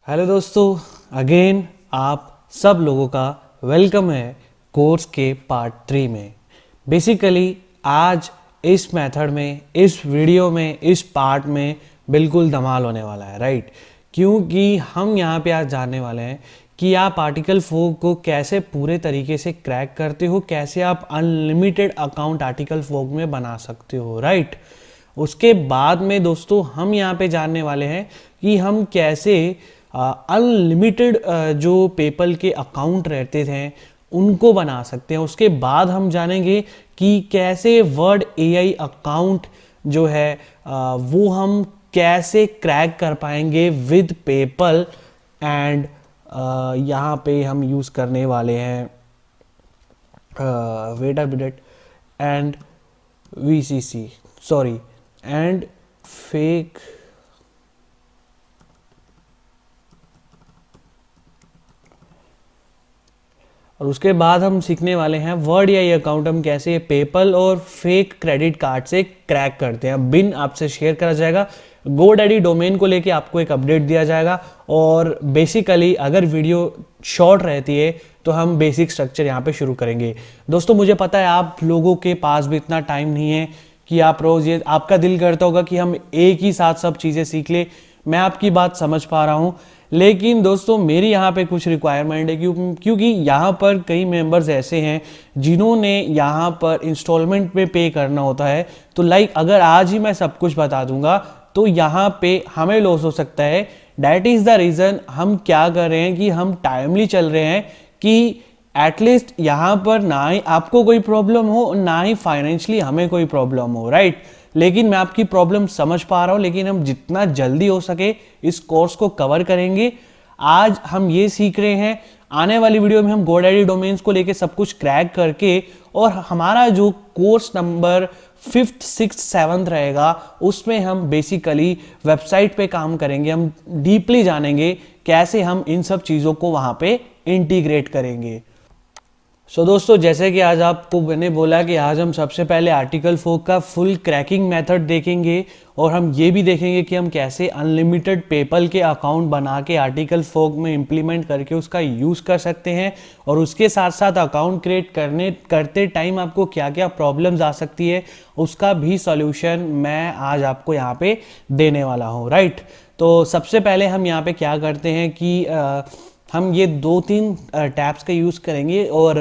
Hello दोस्तों, again आप सब लोगों का वेलकम है कोर्स के पार्ट 3 में। बेसिकली आज इस मेथड में, इस वीडियो में, इस पार्ट में बिल्कुल धमाल होने वाला है, राइट। क्योंकि हम यहाँ पे आज जानने वाले हैं कि आप आर्टिकल 4 को कैसे पूरे तरीके से क्रैक करते हो, कैसे आप अनलिमिटेड अकाउंट आर्टिकल 4 में बना सकते हो, राइट। उसके बाद में दोस्तों हम यहाँ पे जानने वाले हैं कि हम कैसे अनलिमिटेड जो पेपल के अकाउंट रहते थे उनको बना सकते हैं। उसके बाद हम जानेंगे कि कैसे वर्ड एआई अकाउंट जो है वो हम कैसे क्रैक कर पाएंगे विद पेपल। एंड यहाँ पे हम यूज़ करने वाले हैं wait a minute and VCC, sorry, and fake. और उसके बाद हम सीखने वाले हैं वर्ड या ये अकाउंट हम कैसे पेपल और फेक क्रेडिट कार्ड से क्रैक करते हैं। बिन आपसे शेयर करा जाएगा, गोडैडी डोमेन को लेके आपको एक अपडेट दिया जाएगा। और बेसिकली अगर वीडियो शॉर्ट रहती है तो हम बेसिक स्ट्रक्चर यहाँ पे शुरू करेंगे। दोस्तों मुझे पता है आप लोगों के पास भी इतना टाइम नहीं है कि आप रोज़, ये आपका दिल करता होगा कि हम एक ही साथ सब चीज़ें सीख ले। मैं आपकी बात समझ पा रहा हूँ, लेकिन दोस्तों मेरी यहाँ पे कुछ रिक्वायरमेंट है क्योंकि यहाँ पर कई मेंबर्स ऐसे हैं जिन्होंने यहाँ पर इंस्टॉलमेंट में पे करना होता है। तो लाइक अगर आज ही मैं सब कुछ बता दूंगा तो यहाँ पे हमें लॉस हो सकता है। डैट इज़ द रीज़न हम क्या कर रहे हैं कि हम टाइमली चल रहे हैं कि एटलीस्ट यहाँ पर ना ही आपको कोई प्रॉब्लम हो, ना ही फाइनेंशियली हमें कोई प्रॉब्लम हो, राइट। लेकिन मैं आपकी प्रॉब्लम समझ पा रहा हूँ, लेकिन हम जितना जल्दी हो सके इस कोर्स को कवर करेंगे। आज हम ये सीख रहे हैं, आने वाली वीडियो में हम गोडैडी डोमेन्स को लेके सब कुछ क्रैक करके, और हमारा जो course number 5th 6th 7th रहेगा उसमें हम बेसिकली वेबसाइट पे काम करेंगे। हम डीपली जानेंगे कैसे हम इन सब चीज़ों को वहाँ पे इंटीग्रेट करेंगे। दोस्तों जैसे कि आज आपको मैंने बोला कि आज हम सबसे पहले आर्टिकल 4 का फुल क्रैकिंग मेथड देखेंगे, और हम ये भी देखेंगे कि हम कैसे अनलिमिटेड पेपल के अकाउंट बना के आर्टिकल 4 में इम्प्लीमेंट करके उसका यूज़ कर सकते हैं। और उसके साथ साथ अकाउंट क्रिएट करते टाइम आपको क्या क्या प्रॉब्लम्स आ सकती है उसका भी सॉल्यूशन मैं आज आपको यहाँ पे देने वाला हूँ, राइट। तो सबसे पहले हम यहाँ पे क्या करते हैं कि हम ये 2-3 टैब्स का यूज़ करेंगे। और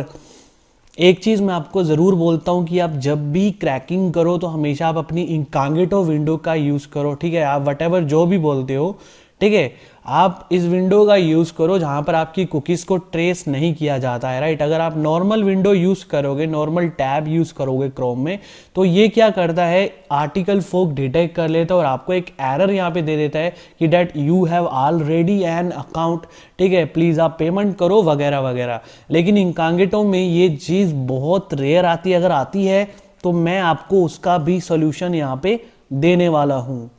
एक चीज़ मैं आपको ज़रूर बोलता हूँ कि आप जब भी क्रैकिंग करो तो हमेशा आप अपनी इनकॉग्निटो विंडो का यूज़ करो, ठीक है। आप वटेवर जो भी बोलते हो, ठीक है, आप इस विंडो का यूज़ करो जहाँ पर आपकी कुकीज़ को ट्रेस नहीं किया जाता है, राइट। अगर आप नॉर्मल विंडो यूज़ करोगे, नॉर्मल टैब यूज़ करोगे क्रोम में, तो ये क्या करता है, आर्टिकल 4 डिटेक्ट कर लेता है और आपको एक एरर यहाँ पे दे देता है कि that you have already an account, ठीक है, प्लीज़ आप पेमेंट करो वगैरह वगैरह। लेकिन इनकॉग्निटो में ये चीज़ बहुत रेयर आती है, अगर आती है तो मैं आपको उसका भी सोल्यूशन यहाँ पे देने वाला हूँ।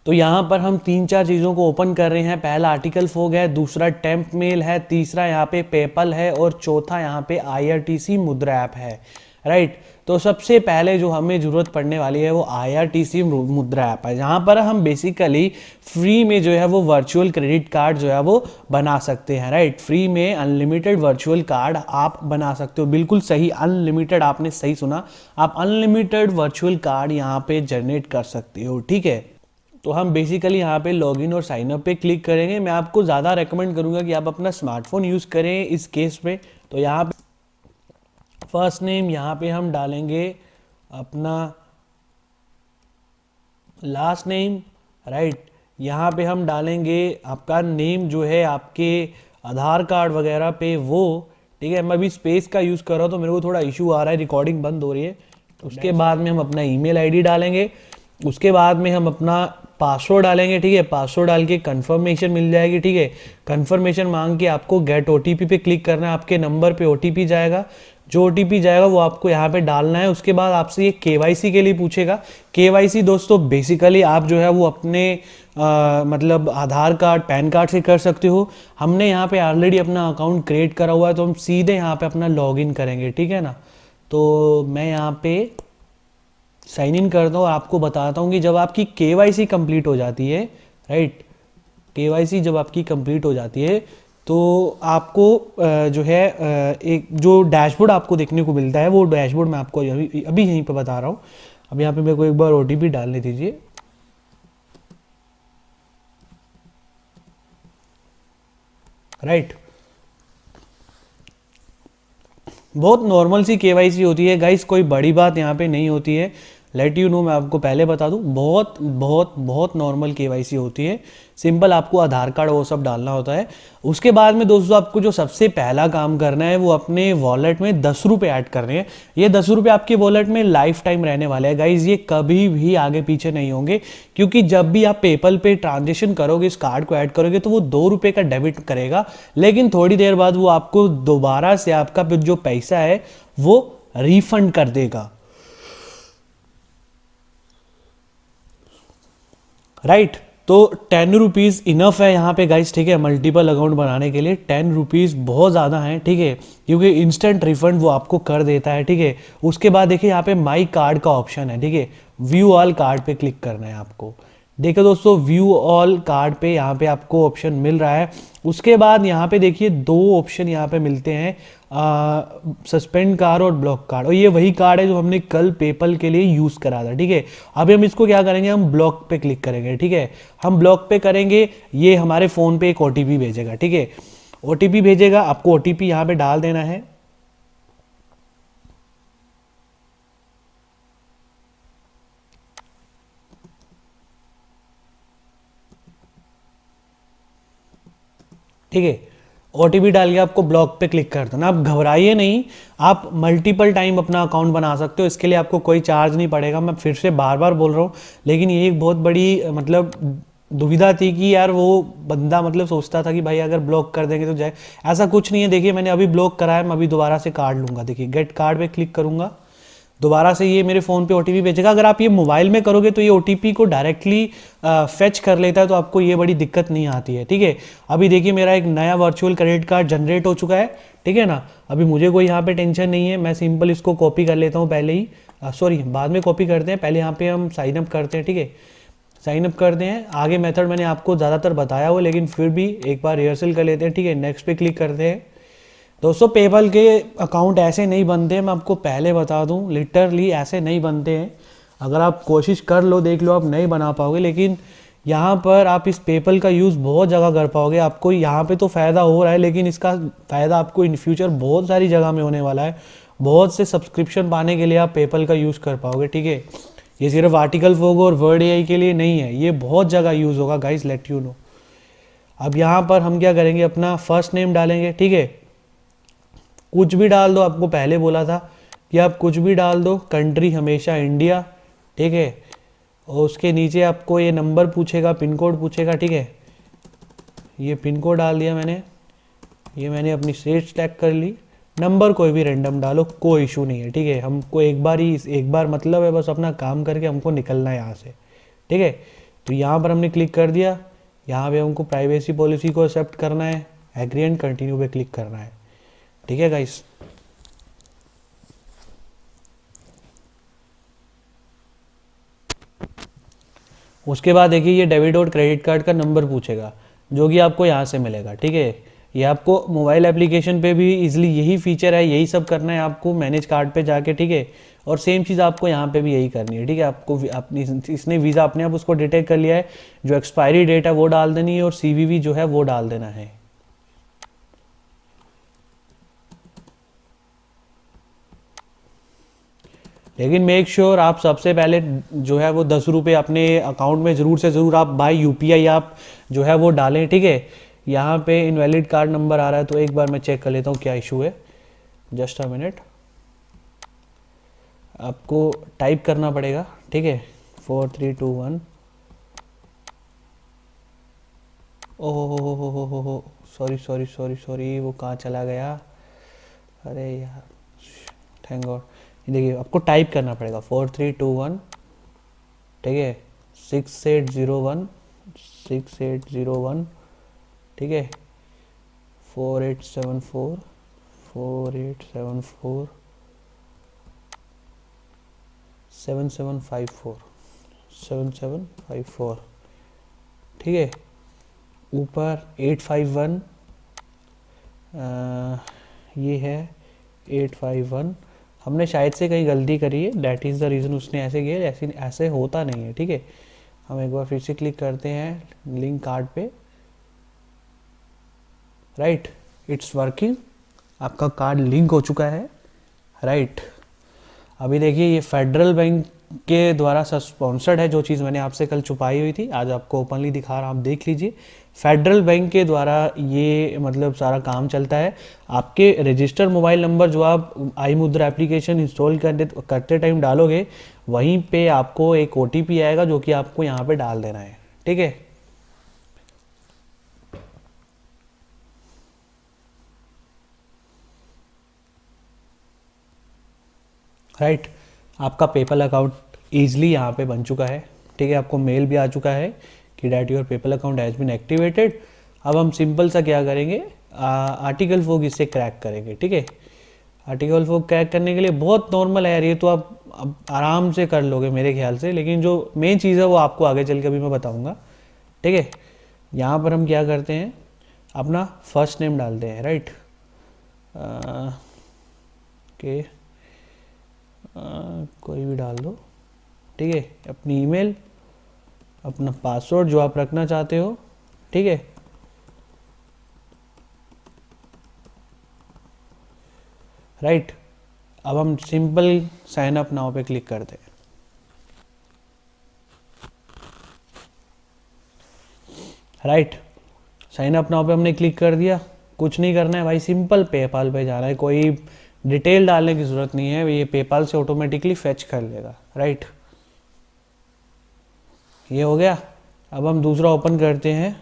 तो यहाँ पर हम 3-4 चीज़ों को ओपन कर रहे हैं। पहला आर्टिकल 4 है, दूसरा टेम्प मेल है, तीसरा यहाँ पे पेपल है, और चौथा यहाँ पे IRTC मुद्रा ऐप है, राइट। तो सबसे पहले जो हमें ज़रूरत पड़ने वाली है वो IRTC मुद्रा ऐप है, जहाँ पर हम बेसिकली फ्री में जो है वो वर्चुअल क्रेडिट कार्ड जो है वो बना सकते हैं, राइट। फ्री में अनलिमिटेड वर्चुअल कार्ड आप बना सकते हो, बिल्कुल सही, अनलिमिटेड, आपने सही सुना, आप अनलिमिटेड वर्चुअल कार्ड यहाँ पे जनरेट कर सकते हो, ठीक है। तो हम बेसिकली यहाँ पे लॉगिन और साइन अप पे क्लिक करेंगे। मैं आपको ज़्यादा रेकमेंड करूँगा कि आप अपना स्मार्टफोन यूज़ करें इस केस में। तो यहाँ पे फर्स्ट नेम यहाँ पे हम डालेंगे अपना लास्ट नेम, राइट। यहाँ पे हम डालेंगे आपका नेम जो है आपके आधार कार्ड वगैरह पे वो, ठीक है। मैं अभी स्पेस का यूज़ कर रहा हूँ तो मेरे को थोड़ा इशू आ रहा है, रिकॉर्डिंग बंद हो रही है। उसके बाद में हम अपना ईमेल आईडी डालेंगे, उसके बाद में हम अपना पासवर्ड डालेंगे, ठीक है। पासवर्ड डाल के कंफर्मेशन मिल जाएगी, ठीक है। कंफर्मेशन मांग के आपको गेट OTP पे क्लिक करना है, आपके नंबर पे OTP जाएगा, जो OTP जाएगा वो आपको यहाँ पे डालना है। उसके बाद आपसे ये KYC के लिए पूछेगा। KYC दोस्तों बेसिकली आप जो है वो अपने मतलब आधार कार्ड, पैन कार्ड से कर सकते हो। हमने यहाँ पे ऑलरेडी अपना अकाउंट क्रिएट करा हुआ है तो हम सीधे यहाँ पे अपना लॉगिन करेंगे, ठीक है ना। तो मैं यहाँ पे साइन इन करता हूँ और आपको बताता हूँ कि जब आपकी केवाईसी कंप्लीट हो जाती है, राइट, केवाईसी जब आपकी कंप्लीट हो जाती है तो आपको जो है एक जो डैशबोर्ड आपको देखने को मिलता है, वो डैशबोर्ड मैं आपको अभी अभी यहीं पे बता रहा हूँ। अब यहाँ पे मेरे को एक बार ओटीपी डालने दीजिए। राइट, बहुत नॉर्मल सी केवाईसी होती है गाइस, कोई बड़ी बात यहाँ पे नहीं होती है। लेट यू नो, मैं आपको पहले बता दूँ, बहुत बहुत बहुत नॉर्मल केवाईसी होती है। सिंपल आपको आधार कार्ड वो सब डालना होता है। उसके बाद में दोस्तों आपको जो सबसे पहला काम करना है वो अपने वॉलेट में 10 रुपये ऐड करने हैं। ये 10 रुपये आपके वॉलेट में लाइफ टाइम रहने वाले हैं गाइज, ये कभी भी आगे पीछे नहीं होंगे। क्योंकि जब भी आप पेपल पे ट्रांजेक्शन करोगे, इस कार्ड को ऐड करोगे, तो वो 2 रुपये का डेबिट करेगा, लेकिन थोड़ी देर बाद वो आपको दोबारा से आपका जो पैसा है वो रिफंड कर देगा। राइट, तो 10 रुपीज़ इनफ है यहाँ पे गाइस, ठीक है, मल्टीपल अकाउंट बनाने के लिए 10 रुपीज़ बहुत ज़्यादा है, ठीक है, क्योंकि इंस्टेंट रिफंड वो आपको कर देता है, ठीक है। उसके बाद देखिए यहाँ पे माई कार्ड का ऑप्शन है, ठीक है, व्यू ऑल कार्ड पे क्लिक करना है आपको। देखो दोस्तों, व्यू ऑल कार्ड पे यहाँ पे आपको ऑप्शन मिल रहा है। उसके बाद यहाँ पे देखिए दो ऑप्शन यहाँ पे मिलते हैं, सस्पेंड कार्ड और ब्लॉक कार्ड, और ये वही कार्ड है जो हमने कल पेपल के लिए यूज़ करा था, ठीक है। अभी हम इसको क्या करेंगे, हम ब्लॉक पे क्लिक करेंगे, ठीक है। हम ब्लॉक पे करेंगे, ये हमारे फ़ोन पे एक ओटीपी भेजेगा, ठीक है, ओटीपी भेजेगा, आपको ओटीपी यहाँ पे डाल देना है। ठीक है, ओटीपी डाल के आपको ब्लॉक पे क्लिक कर देना। आप घबराइए नहीं, आप मल्टीपल टाइम अपना अकाउंट बना सकते हो, इसके लिए आपको कोई चार्ज नहीं पड़ेगा। मैं फिर से बार बार बोल रहा हूँ, लेकिन ये एक बहुत बड़ी मतलब दुविधा थी कि यार वो बंदा मतलब सोचता था कि भाई अगर ब्लॉक कर देंगे तो जाए, ऐसा कुछ नहीं है। देखिए मैंने अभी ब्लॉक कराया, मैं अभी दोबारा से कार्ड लूँगा, देखिए गेट कार्ड पे क्लिक करूँगा, दोबारा से ये मेरे फ़ोन पे ओटीपी भेजेगा। अगर आप ये मोबाइल में करोगे तो ये ओटीपी को डायरेक्टली फेच कर लेता है, तो आपको ये बड़ी दिक्कत नहीं आती है, ठीक है। अभी देखिए मेरा एक नया वर्चुअल क्रेडिट कार्ड जनरेट हो चुका है, ठीक है ना। अभी मुझे कोई यहाँ पे टेंशन नहीं है, मैं सिंपल इसको कॉपी कर लेता हूँ पहले ही, सॉरी बाद में कॉपी करते हैं, पहले यहाँ पे हम साइन अप करते हैं, ठीक है, साइन अप करते हैं। आगे मेथड मैंने आपको ज़्यादातर बताया हो, लेकिन फिर भी एक बार रिहर्सल कर लेते हैं, ठीक है। नेक्स्ट पे क्लिक करते हैं। दोस्तों पेपल के अकाउंट ऐसे नहीं बनते हैं, मैं आपको पहले बता दूं, लिटरली ऐसे नहीं बनते हैं। अगर आप कोशिश कर लो, देख लो, आप नहीं बना पाओगे, लेकिन यहाँ पर आप इस पेपल का यूज़ बहुत जगह कर पाओगे। आपको यहाँ पे तो फ़ायदा हो रहा है, लेकिन इसका फ़ायदा आपको इन फ्यूचर बहुत सारी जगह में होने वाला है। बहुत से सब्सक्रिप्शन पाने के लिए आप पेपल का यूज़ कर पाओगे, ठीक है। ये सिर्फ आर्टिकल फोगो और वर्ड एआई के लिए नहीं है, ये बहुत जगह यूज़ होगा गाइस, लेट यू नो। अब यहाँ पर हम क्या करेंगे, अपना फर्स्ट नेम डालेंगे, ठीक है, कुछ भी डाल दो, आपको पहले बोला था कि आप कुछ भी डाल दो, कंट्री हमेशा इंडिया, ठीक है। और उसके नीचे आपको ये नंबर पूछेगा, पिन कोड पूछेगा, ठीक है, ये पिन कोड डाल दिया मैंने, ये मैंने अपनी स्टेट टैग कर ली। नंबर कोई भी रैंडम डालो, कोई इशू नहीं है, ठीक है। हमको एक बार मतलब है बस अपना काम करके हमको निकलना है यहाँ से, ठीक है। तो यहाँ पर हमने क्लिक कर दिया, यहाँ पे हमको प्राइवेसी पॉलिसी को एक्सेप्ट करना है, एग्री एंड कंटिन्यू पे क्लिक करना है, ठीक है गाइस। उसके बाद देखिए ये डेबिट और क्रेडिट कार्ड का नंबर पूछेगा, जो कि आपको यहाँ से मिलेगा, ठीक है। ये आपको मोबाइल एप्लीकेशन पे भी इजीली यही फीचर है, यही सब करना है आपको मैनेज कार्ड पे जाके, ठीक है। और सेम चीज़ आपको यहाँ पे भी यही करनी है, ठीक है। आपको अपनी इसने वीज़ा अपने आप उसको डिटेक्ट कर लिया है, जो एक्सपायरी डेट है वो डाल देनी है, और सीवीवी जो है वो डाल देना है। लेकिन मेक श्योर आप सबसे पहले जो है वो 10 रुपये अपने अकाउंट में ज़रूर से ज़रूर आप बाय यूपीआई आप जो है वो डालें, ठीक है। यहाँ पे इनवैलिड कार्ड नंबर आ रहा है, तो एक बार मैं चेक कर लेता हूँ क्या इशू है, जस्ट अ मिनट। आपको टाइप करना पड़ेगा, ठीक है, 4321। Oh sorry sorry sorry sorry, वो कहाँ चला गया, अरे यार, थैंक गॉड। देखिए आपको टाइप करना पड़ेगा 4321, ठीक है, 6801, ठीक है, 4874, 7754 7754, ठीक है। ऊपर 851, ये है 851। हमने शायद से कहीं गलती करी है, डैट इज़ द रीज़न उसने ऐसे किया, ऐसे होता नहीं है, ठीक है। हम एक बार फिर से क्लिक करते हैं लिंक कार्ड पे, राइट, इट्स वर्किंग, आपका कार्ड लिंक हो चुका है, राइट। अभी देखिए ये फेडरल बैंक के द्वारा स्पॉन्सर्ड है, जो चीज़ मैंने आपसे कल छुपाई हुई थी आज आपको ओपनली दिखा रहा हूँ, आप देख लीजिए। फेडरल बैंक के द्वारा ये मतलब सारा काम चलता है। आपके रजिस्टर मोबाइल नंबर जो आप आई मुद्रा एप्लीकेशन इंस्टॉल करते टाइम डालोगे, वहीं पे आपको एक OTP आएगा जो कि आपको यहाँ पे डाल देना है, ठीक है। राइट, आपका पेपल अकाउंट ईजिली यहाँ पे बन चुका है, ठीक है। आपको मेल भी आ चुका है कि that your PayPal account has been activated. अब हम सिंपल सा क्या करेंगे, आर्टिकल फोक इससे क्रैक करेंगे, ठीक है। आर्टिकल फोक क्रैक करने के लिए बहुत नॉर्मल है यार, ये तो आप अब आराम से कर लोगे मेरे ख्याल से, लेकिन जो मेन चीज़ है वो आपको आगे चल के अभी मैं बताऊँगा, ठीक है। यहाँ पर हम क्या करते हैं, अपना फर्स्ट नेम डालते हैं, राइट, के कोई भी डाल दो, ठीक है। अपनी ईमेल, अपना पासवर्ड जो आप रखना चाहते हो, ठीक है। राइट, अब हम सिंपल साइन अप नाउ पे क्लिक करते हैं। राइट, साइन अप नाउ पे हमने क्लिक कर दिया। कुछ नहीं करना है भाई, सिंपल पेपाल पे जाना है, कोई डिटेल डालने की ज़रूरत नहीं है, ये पेपाल से ऑटोमेटिकली फेच कर लेगा, राइट। ये हो गया। अब हम दूसरा ओपन करते हैं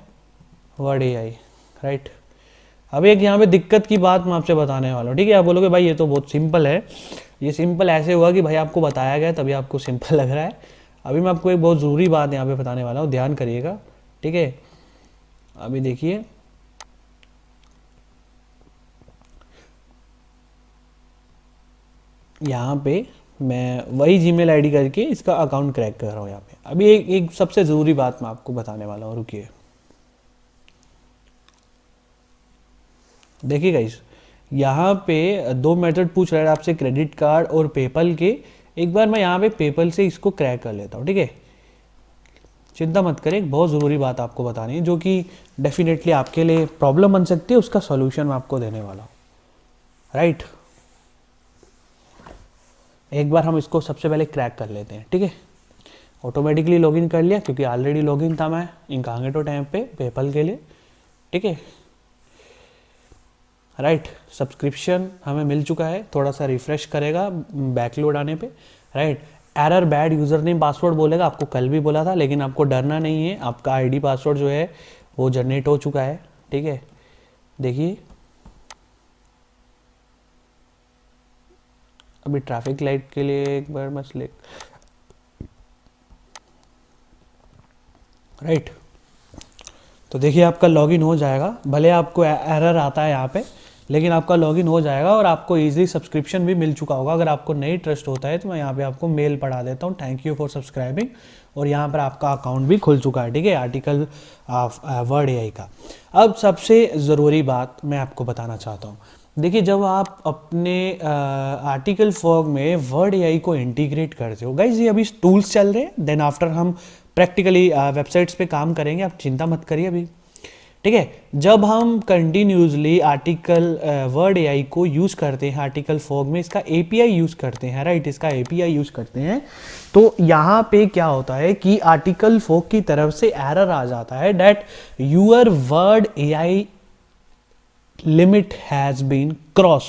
वर्ड AI, राइट। अब एक यहाँ पे दिक्कत की बात मैं आपसे बताने वाला हूँ, ठीक है। आप बोलोगे भाई ये तो बहुत सिंपल है, ये सिंपल ऐसे हुआ कि भाई आपको बताया गया तभी आपको सिंपल लग रहा है। अभी मैं आपको एक बहुत ज़रूरी बात यहाँ पे बताने वाला हूँ, ध्यान करिएगा, ठीक है। अभी देखिए, यहाँ पे मैं वही जीमेल आईडी करके इसका अकाउंट क्रैक कर रहा हूँ यहाँ पे। अभी एक सबसे ज़रूरी बात मैं आपको बताने वाला हूँ, रुकिए। देखिए गाइस, यहाँ पे दो मेथड पूछ रहा है आपसे, क्रेडिट कार्ड और पेपल के। एक बार मैं यहाँ पे पेपल से इसको क्रैक कर लेता हूँ, ठीक है। चिंता मत करें, एक बहुत ज़रूरी बात आपको बतानी है जो कि डेफिनेटली आपके लिए प्रॉब्लम बन सकती है, उसका सॉल्यूशन मैं आपको देने वाला हूँ, राइट। एक बार हम इसको सबसे पहले क्रैक कर लेते हैं, ठीक है। ऑटोमेटिकली लॉगिन कर लिया क्योंकि ऑलरेडी लॉगिन था मैं इनकॉग्निटो टैब पे पेपल के लिए, ठीक है। राइट, सब्सक्रिप्शन हमें मिल चुका है, थोड़ा सा रिफ्रेश करेगा बैकलोड आने पे, right. Error bad user name password बोलेगा, आपको कल भी बोला था, लेकिन आपको डरना नहीं है, आपका आईडी पासवर्ड जो है वो जनरेट हो चुका है, ठीक है। देखिए अभी ट्रैफिक लाइट के लिए एक बार मैं राइट, तो देखिए आपका लॉगिन हो जाएगा, भले आपको एरर आता है यहाँ पे, लेकिन आपका लॉगिन हो जाएगा और आपको इजीली सब्सक्रिप्शन भी मिल चुका होगा। अगर आपको नहीं ट्रस्ट होता है तो मैं यहाँ पे आपको मेल पढ़ा देता हूँ, थैंक यू फॉर सब्सक्राइबिंग, और यहाँ पर आपका अकाउंट भी खुल चुका है, ठीक है, आर्टिकल वर्ड AI का। अब सबसे ज़रूरी बात मैं आपको बताना चाहता हूँ, देखिए जब आप अपने आर्टिकल फॉग में वर्ड AI को इंटीग्रेट करते हो गाइज, ये अभी टूल्स चल रहे हैं, देन आफ्टर हम प्रैक्टिकली वेबसाइट्स पे काम करेंगे, आप चिंता मत करिए अभी, ठीक है। जब हम कंटिन्यूसली आर्टिकल वर्ड AI को यूज़ करते हैं आर्टिकल फॉग में, इसका API यूज़ करते हैं, राइट, इसका API यूज़ करते हैं, तो यहाँ पे क्या होता है कि आर्टिकल फॉग की तरफ से एरर आ जाता है that your word AI limit has been cross,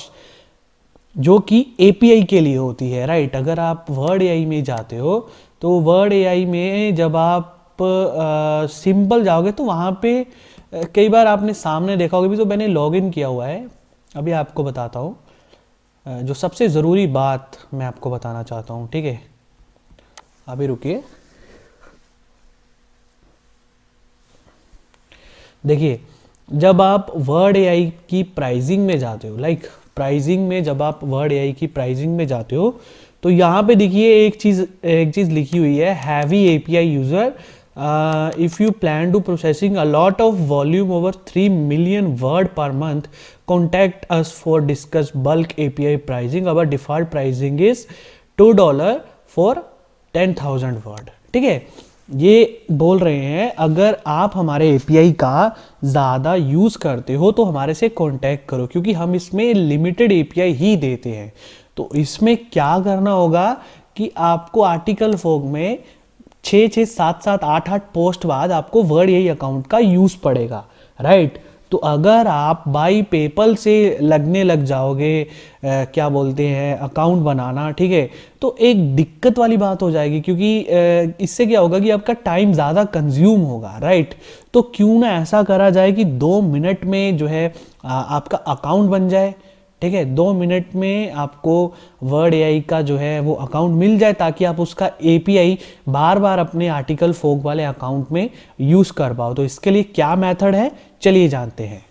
जो कि API के लिए होती है, राइट। अगर आप वर्ड AI में जाते हो तो वर्ड AI में जब आप सिंपल जाओगे तो वहाँ पे कई बार आपने सामने देखा होगा, भी तो मैंने लॉगिन किया हुआ है, अभी आपको बताता हूँ जो सबसे ज़रूरी बात मैं आपको बताना चाहता हूँ, ठीक है। अभी रुकिए, देखिए जब आप वर्ड AI की प्राइसिंग में जाते हो, लाइक प्राइसिंग में जब आप वर्ड AI की प्राइसिंग में जाते हो तो यहाँ पे देखिए एक चीज़ लिखी हुई है, heavy API user, if you plan to processing a lot of volume over 3 million word per month, contact us for discuss bulk API pricing, our default pricing is $2 for 10,000 word. ठीक है, ये बोल रहे हैं अगर आप हमारे एपीआई का ज़्यादा यूज़ करते हो तो हमारे से कांटेक्ट करो, क्योंकि हम इसमें लिमिटेड एपीआई ही देते हैं। तो इसमें क्या करना होगा कि आपको आर्टिकल फॉग में 6 7 7 8 8 पोस्ट बाद आपको वर्ड एआई अकाउंट का यूज़ पड़ेगा, राइट। तो अगर आप बाई पेपल से लगने लग जाओगे क्या बोलते हैं अकाउंट बनाना, ठीक है, तो एक दिक्कत वाली बात हो जाएगी, क्योंकि इससे क्या होगा कि आपका टाइम ज़्यादा कंज्यूम होगा, राइट। तो क्यों ना ऐसा करा जाए कि 2 मिनट में जो है आपका अकाउंट बन जाए, ठीक है, 2 मिनट में आपको वर्ड एआई का जो है वो अकाउंट मिल जाए, ताकि आप उसका एपीआई बार बार अपने आर्टिकल फोक वाले अकाउंट में यूज़ कर पाओ। तो इसके लिए क्या मेथड है, चलिए जानते हैं।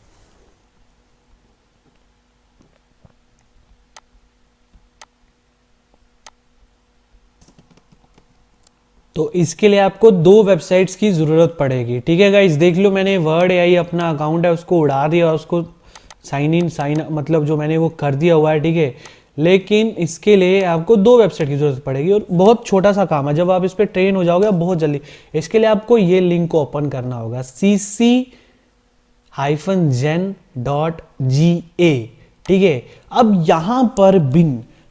तो इसके लिए आपको 2 वेबसाइट्स की ज़रूरत पड़ेगी, ठीक है गाइस। देख लो, मैंने वर्ड एआई अपना अकाउंट है उसको उड़ा दिया, उसको साइन मतलब जो मैंने वो कर दिया हुआ है, ठीक है। लेकिन इसके लिए आपको 2 वेबसाइट की ज़रूरत पड़ेगी, और बहुत छोटा सा काम है, जब आप इस पर ट्रेन हो जाओगे बहुत जल्दी। इसके लिए आपको ये लिंक को ओपन करना होगा, cc-gen.ga, ठीक है। अब यहाँ पर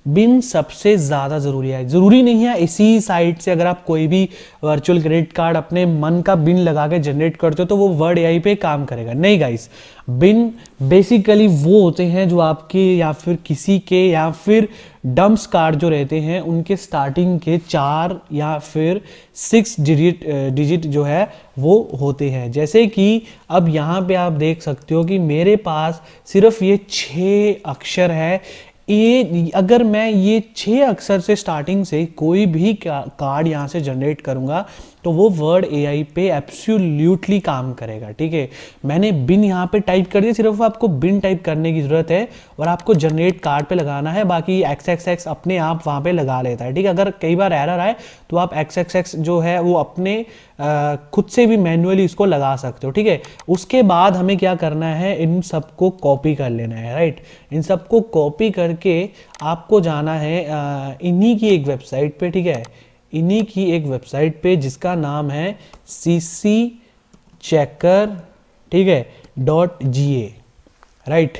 बिन सबसे ज़्यादा ज़रूरी है, ज़रूरी नहीं है इसी साइट से अगर आप कोई भी वर्चुअल क्रेडिट कार्ड अपने मन का बिन लगा के जनरेट करते हो तो वो वर्ड एआई पे काम करेगा, नहीं गाइस। बिन बेसिकली वो होते हैं जो आपके या फिर किसी के या फिर डम्प्स कार्ड जो रहते हैं उनके स्टार्टिंग के 4 या फिर 6 डिजिट जो है वो होते हैं। जैसे कि अब यहाँ पे आप देख सकते हो कि मेरे पास सिर्फ ये 6 अक्षर है। ये अगर मैं ये 6 अक्षर से स्टार्टिंग से कोई भी कार्ड यहाँ से जनरेट करूँगा तो वो वर्ड एआई पे एब्सोल्युटली काम करेगा, ठीक है। मैंने बिन यहाँ पे टाइप कर दिया, सिर्फ आपको बिन टाइप करने की ज़रूरत है और आपको जनरेट कार्ड पे लगाना है, बाकी XXX अपने आप वहाँ पे लगा लेता है, ठीक है। अगर कई बार एरर आए तो आप XXX जो है वो अपने खुद से भी मैन्युअली इसको लगा सकते हो, ठीक है। उसके बाद हमें क्या करना है, इन सबको कॉपी कर लेना है, राइट। इन सबको कॉपी करके आपको जाना है इन्हीं की एक वेबसाइट पे, ठीक है, इन्हीं की एक वेबसाइट पे जिसका नाम है cc checker, ठीक है, .ga, राइट।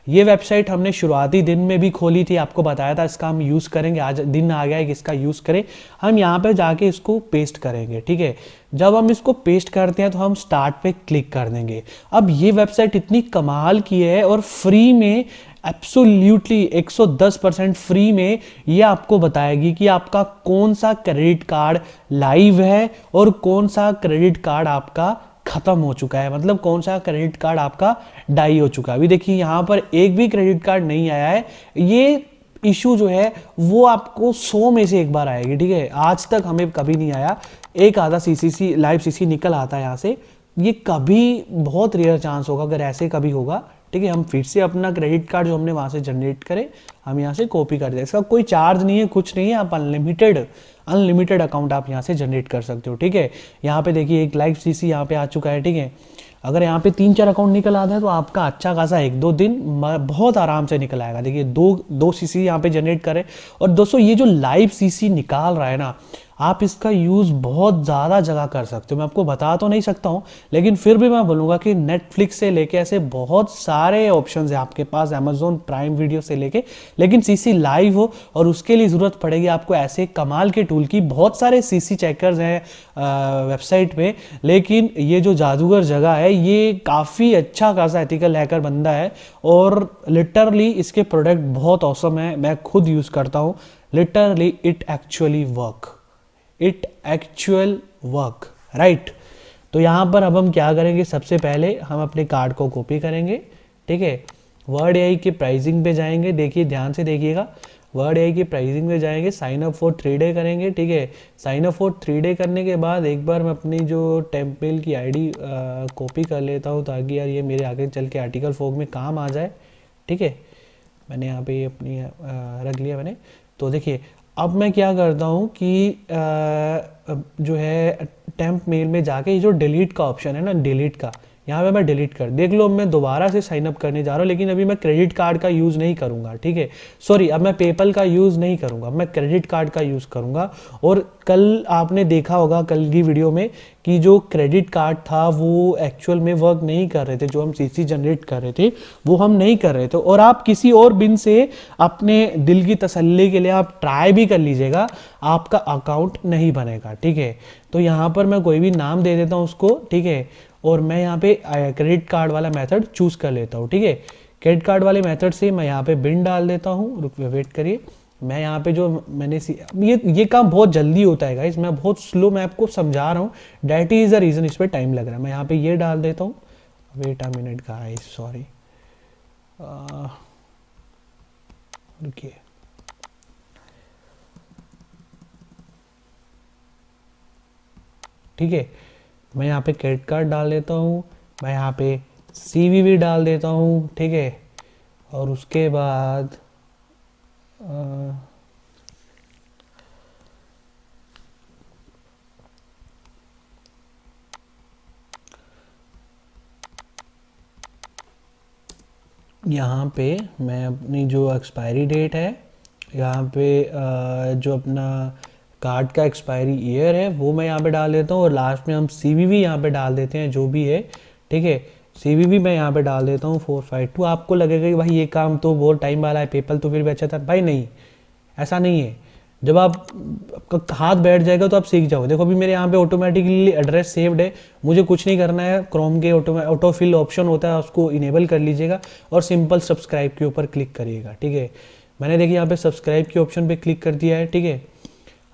ये वेबसाइट हमने शुरुआती दिन में भी खोली थी, आपको बताया था इसका हम यूज़ करेंगे, आज दिन आ गया है कि इसका यूज़ करें। हम यहाँ पे जाके इसको पेस्ट करेंगे, ठीक है। जब हम इसको पेस्ट करते हैं तो हम स्टार्ट पे क्लिक कर देंगे। अब ये वेबसाइट इतनी कमाल की है और फ्री में, एब्सोल्युटली 110% फ्री में ये आपको बताएगी कि आपका कौन सा क्रेडिट कार्ड लाइव है और कौन सा क्रेडिट कार्ड आपका खत्म हो चुका है, मतलब कौन सा क्रेडिट कार्ड आपका डाई हो चुका है। अभी देखिए यहाँ पर एक भी क्रेडिट कार्ड नहीं आया है। ये इशू जो है वो आपको 100 में से एक बार आएगी, ठीक है। आज तक हमें कभी नहीं आया, एक आधा सीसीसी लाइव सीसी निकल आता है यहाँ से, ये कभी बहुत रेयर चांस होगा अगर ऐसे कभी होगा, ठीक है। हम फिर से अपना क्रेडिट कार्ड जो हमने वहाँ से जनरेट करे हम यहाँ से कॉपी कर दें, इसका कोई चार्ज नहीं है, कुछ नहीं है, आप अनलिमिटेड अकाउंट आप यहाँ से जनरेट कर सकते हो, ठीक है। यहाँ पे देखिए एक लाइव सीसी यहाँ पे आ चुका है, ठीक है। अगर यहाँ पे 3-4 अकाउंट निकल आता है तो आपका अच्छा खासा 1-2 दिन बहुत आराम से निकल आएगा। देखिए दो सीसी यहाँ पे जनरेट करें। और दोस्तों ये जो लाइव सीसी निकाल रहा है ना, आप इसका यूज़ बहुत ज़्यादा जगह कर सकते हो। मैं आपको बता तो नहीं सकता हूँ, लेकिन फिर भी मैं बोलूँगा कि नेटफ्लिक्स से लेके ऐसे बहुत सारे ऑप्शंस हैं आपके पास, अमेजोन प्राइम वीडियो से लेके, लेकिन सीसी लाइव हो और उसके लिए ज़रूरत पड़ेगी आपको ऐसे कमाल के टूल की। बहुत सारे सीसी चेकर्स हैं वेबसाइट पे, लेकिन ये जो जादूगर जगह है ये काफ़ी अच्छा खासा एथिकल हैकर बंदा है और लिटरली इसके प्रोडक्ट बहुत ऑसम है। मैं खुद यूज़ करता हूँ, literally it actual work, right. तो यहाँ पर अब हम क्या करेंगे, सबसे पहले हम अपने कार्ड को कॉपी करेंगे, ठीक है। वर्ड एआई के प्राइसिंग पे जाएंगे, देखिए ध्यान से देखिएगा, वर्ड एआई की प्राइसिंग पे जाएंगे, साइन अप फॉर 3 डे करेंगे, ठीक है। साइन अप फॉर 3 डे करने के बाद एक बार मैं अपनी जो टेम्पल की आईडी कॉपी कर लेता हूँ ताकि यार ये मेरे आगे चल के आर्टिकल फोक में काम आ जाए, ठीक है। मैंने यहाँ पे अपनी रख लिया मैंने। तो देखिए अब मैं क्या करता हूँ कि जो है टेम्प मेल में जाके ये जो डिलीट का ऑप्शन है ना, डिलीट का, यहाँ पे मैं डिलीट कर, देख लो मैं दोबारा से साइन अप करने जा रहा हूँ, लेकिन अभी मैं क्रेडिट कार्ड का यूज़ नहीं करूँगा, ठीक है। सॉरी, अब मैं पेपल का यूज़ नहीं करूँगा, अब मैं क्रेडिट कार्ड का यूज़ करूँगा। और कल आपने देखा होगा कल की वीडियो में कि जो क्रेडिट कार्ड था वो एक्चुअल में वर्क नहीं कर रहे थे, जो हम सीसी जनरेट कर रहे थे वो हम नहीं कर रहे थे। और आप किसी और बिन से अपने दिल की तसल्ली के लिए आप ट्राई भी कर लीजिएगा, आपका अकाउंट नहीं बनेगा, ठीक है। तो यहाँ पर मैं कोई भी नाम दे देता हूँ उसको, ठीक है। और मैं यहाँ पे क्रेडिट कार्ड वाला मेथड चूज कर लेता हूँ, ठीक है। क्रेडिट कार्ड वाले मेथड से मैं यहाँ पे बिन डाल देता हूँ, रुक वेट करिए। मैं यहाँ पे जो मैंने ये काम बहुत जल्दी होता है गाइस, मैं बहुत स्लो मैं आपको समझा रहा हूँ, डैट इज द रीज़न इस पर टाइम लग रहा है। मैं यहाँ पे ये डाल देता हूँ, wait a minute guys, sorry, रुकिए। ठीक है, मैं यहाँ पे क्रेडिट कार्ड डाल देता हूँ, मैं यहाँ पे सीवीवी डाल देता हूँ, ठीक है। और उसके बाद यहाँ पे मैं अपनी जो एक्सपायरी डेट है, यहाँ पे जो अपना कार्ड का एक्सपायरी ईयर है वो मैं यहाँ पे डाल देता हूँ। और लास्ट में हम सीवीवी यहाँ पे डाल देते हैं जो भी है, ठीक है। सीवीवी मैं यहाँ पे डाल देता हूँ 452। आपको लगेगा कि भाई ये काम तो बहुत टाइम वाला है, पेपल तो फिर भी अच्छा था, भाई नहीं, ऐसा नहीं है। जब आप आपका हाथ बैठ जाएगा तो आप सीख जाओगे। देखो अभी मेरे यहाँ पे ऑटोमेटिकली एड्रेस सेव्ड है, मुझे कुछ नहीं करना है, क्रोम के ऑटो फिल ऑप्शन होता है उसको इनेबल कर लीजिएगा और सिंपल सब्सक्राइब के ऊपर क्लिक करिएगा, ठीक है। मैंने देखिए यहाँ पे सब्सक्राइब के ऑप्शन पे क्लिक कर दिया है, ठीक है।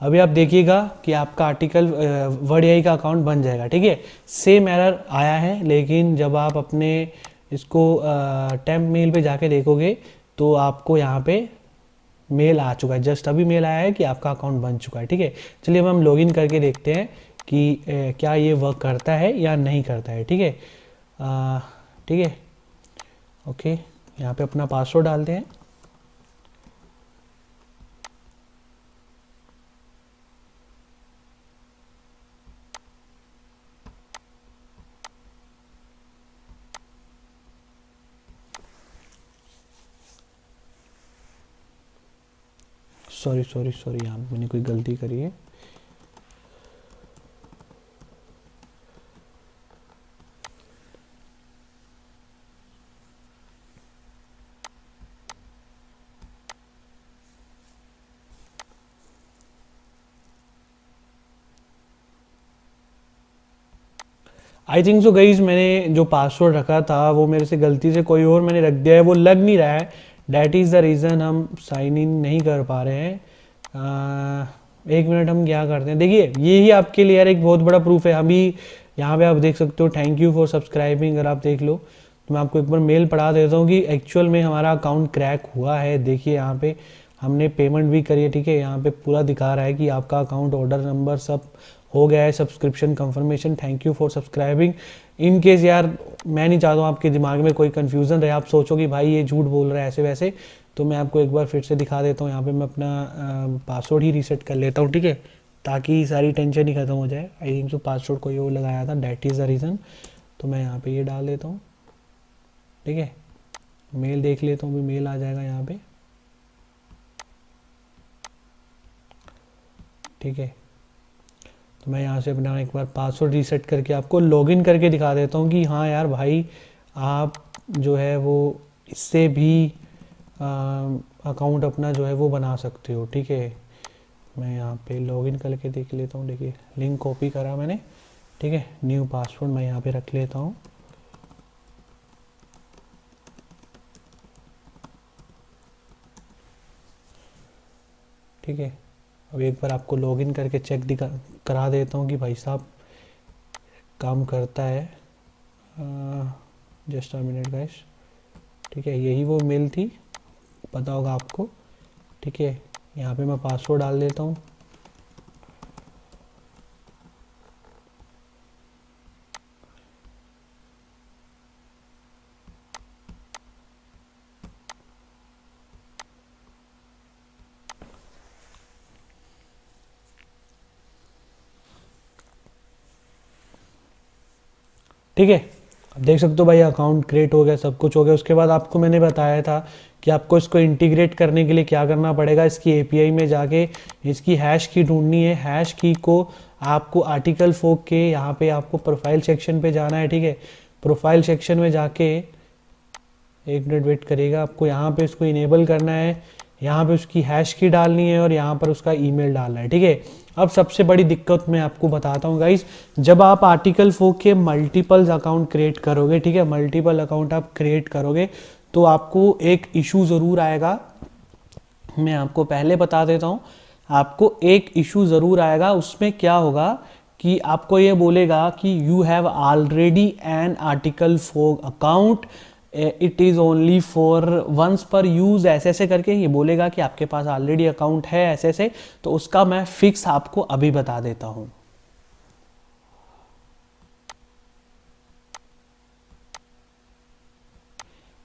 अभी आप देखिएगा कि आपका आर्टिकल वर्ड एआई का अकाउंट बन जाएगा, ठीक है। सेम एरर आया है, लेकिन जब आप अपने इसको टेम्प मेल पे जाके देखोगे तो आपको यहाँ पे मेल आ चुका है, जस्ट अभी मेल आया है कि आपका अकाउंट बन चुका है, ठीक है। चलिए अब हम लॉगिन करके देखते हैं कि क्या ये वर्क करता है या नहीं करता है, ठीक है। ठीक है, ओके, यहाँ पे अपना पासवर्ड डालते हैं। सॉरी सॉरी सॉरी, यहाँ पे मैंने कोई गलती करी है। आई थिंक सो गाइज, मैंने जो पासवर्ड रखा था वो मेरे से गलती से कोई और मैंने रख दिया है, वो लग नहीं रहा है, डैट इज़ द रीज़न हम साइन इन नहीं कर पा रहे हैं। एक मिनट, हम क्या करते हैं, देखिए ये ही आपके लिए यार एक बहुत बड़ा प्रूफ है। अभी यहाँ पे आप देख सकते हो थैंक यू फॉर सब्सक्राइबिंग, अगर आप देख लो तो मैं आपको एक बार मेल पढ़ा देता हूँ कि एक्चुअल में हमारा अकाउंट क्रैक हुआ है। देखिए यहाँ पे हमने पेमेंट भी करी है, ठीक है। यहाँ पे पूरा दिखा रहा है कि आपका अकाउंट ऑर्डर नंबर सब हो गया है, subscription confirmation, thank you for subscribing. In case यार मैं नहीं चाहता हूँ आपके दिमाग में कोई कन्फ्यूज़न रहे, आप सोचो कि भाई ये झूठ बोल रहा है ऐसे वैसे, तो मैं आपको एक बार फिर से दिखा देता हूँ। यहाँ पे मैं अपना पासवर्ड ही रीसेट कर लेता हूँ, ठीक है, ताकि सारी टेंशन ही ख़त्म हो जाए। आई थिंक सो पासवर्ड कोई और लगाया था, डैट इज़ द रीज़न। तो मैं यहाँ पे ये डाल देता हूँ, ठीक है। मेल देख लेता हूँ, भी मेल आ जाएगा यहाँ पे, ठीक है। तो मैं यहाँ से अपना एक बार पासवर्ड रीसेट करके आपको लॉगिन करके दिखा देता हूँ कि हाँ यार भाई आप जो है वो इससे भी अकाउंट अपना जो है वो बना सकते हो, ठीक है। मैं यहाँ पे लॉगिन करके देख लेता हूँ, देखिए लिंक कॉपी करा मैंने, ठीक है। न्यू पासवर्ड मैं यहाँ पे रख लेता हूँ, ठीक है। अब एक बार आपको लॉगिन करके चेक दिखा करा देता हूँ कि भाई साहब काम करता है। जस्ट अ मिनट गाइस, ठीक है, यही वो मेल थी, पता होगा आपको, ठीक है। यहाँ पे मैं पासवर्ड डाल देता हूँ, ठीक है, अब देख सकते हो भाई अकाउंट क्रिएट हो गया, सब कुछ हो गया। उसके बाद आपको मैंने बताया था कि आपको इसको इंटीग्रेट करने के लिए क्या करना पड़ेगा। इसकी एपीआई में जाके इसकी हैश की ढूंढनी है। हैश की को आपको आर्टिकल फोक के यहाँ पे आपको प्रोफाइल सेक्शन पे जाना है। ठीक है, प्रोफाइल सेक्शन में जाके 1 मिनट वेट करिएगा, आपको यहाँ पे इसको इनेबल करना है, यहाँ पे उसकी हैश की डालनी है और यहाँ पर उसका ईमेल डालना है। ठीक है, अब सबसे बड़ी दिक्कत मैं आपको बताता हूँ गाइस, जब आप आर्टिकल फोक के मल्टीपल अकाउंट क्रिएट करोगे, ठीक है, मल्टीपल अकाउंट आप क्रिएट करोगे तो आपको एक इशू ज़रूर आएगा। मैं आपको पहले बता देता हूँ, आपको एक इशू ज़रूर आएगा। उसमें क्या होगा कि आपको ये बोलेगा कि you have already an article फोक account, it is only for once per use, ऐसे ऐसे करके ये बोलेगा कि आपके पास ऑलरेडी अकाउंट है ऐसे ऐसे। तो उसका मैं फिक्स आपको अभी बता देता हूँ।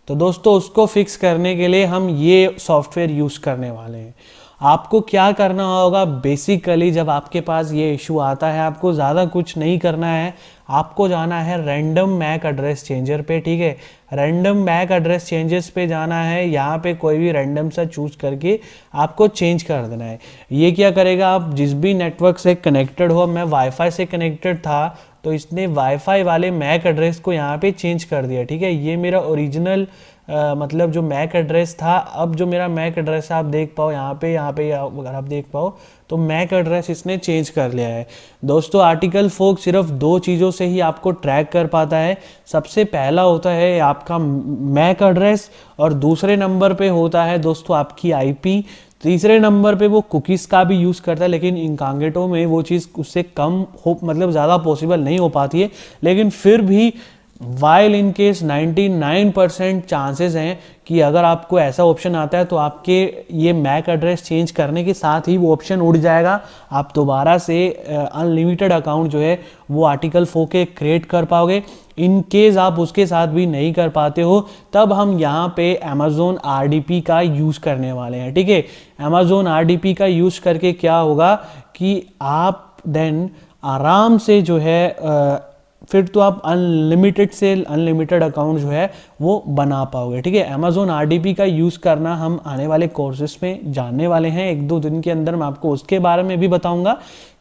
तो दोस्तों उसको फिक्स करने के लिए हम ये सॉफ्टवेयर यूज़ करने वाले हैं। आपको क्या करना होगा, बेसिकली जब आपके पास ये इशू आता है, आपको ज़्यादा कुछ नहीं करना है, आपको जाना है रैंडम मैक एड्रेस चेंजर पे। ठीक है, रैंडम मैक एड्रेस चेंजेस पे जाना है, यहाँ पे कोई भी रैंडम सा चूज करके आपको चेंज कर देना है। ये क्या करेगा, आप जिस भी नेटवर्क से कनेक्टेड हो, मैं वाईफाई से कनेक्टेड था तो इसने वाईफाई वाले मैक एड्रेस को यहाँ पे चेंज कर दिया। ठीक है, ये मेरा ओरिजिनल मतलब जो मैक एड्रेस था, अब जो मेरा मैक एड्रेस है आप देख पाओ यहाँ पे अगर आप देख पाओ तो मैक एड्रेस इसने चेंज कर लिया है। दोस्तों आर्टिकल फोक सिर्फ 2 चीज़ों से ही आपको ट्रैक कर पाता है। सबसे पहला होता है आपका मैक एड्रेस और दूसरे नंबर पे होता है दोस्तों आपकी आईपी। तीसरे नंबर पे वो कुकीज़ का भी यूज़ करता है, लेकिन इनकॉग्निटो में वो चीज़ उससे कम हो, मतलब ज़्यादा पॉसिबल नहीं हो पाती है। लेकिन फिर भी वाइल इन केस 99% चांसेस हैं कि अगर आपको ऐसा ऑप्शन आता है तो आपके ये मैक एड्रेस चेंज करने के साथ ही वो ऑप्शन उड़ जाएगा। आप दोबारा से अनलिमिटेड अकाउंट जो है वो आर्टिकल फोक के क्रिएट कर पाओगे। इन केस आप उसके साथ भी नहीं कर पाते हो, तब हम यहाँ पे अमेजोन आरडीपी का यूज़ करने वाले हैं। ठीक है, अमेजोन आरडीपी का यूज़ करके क्या होगा कि आप देन आराम से जो है फिर तो आप अनलिमिटेड से अनलिमिटेड अकाउंट जो है वो बना पाओगे। ठीक है, अमेजोन आरडीपी का यूज़ करना हम आने वाले कोर्सेज में जानने वाले हैं, 1-2 दिन के अंदर मैं आपको उसके बारे में भी बताऊंगा।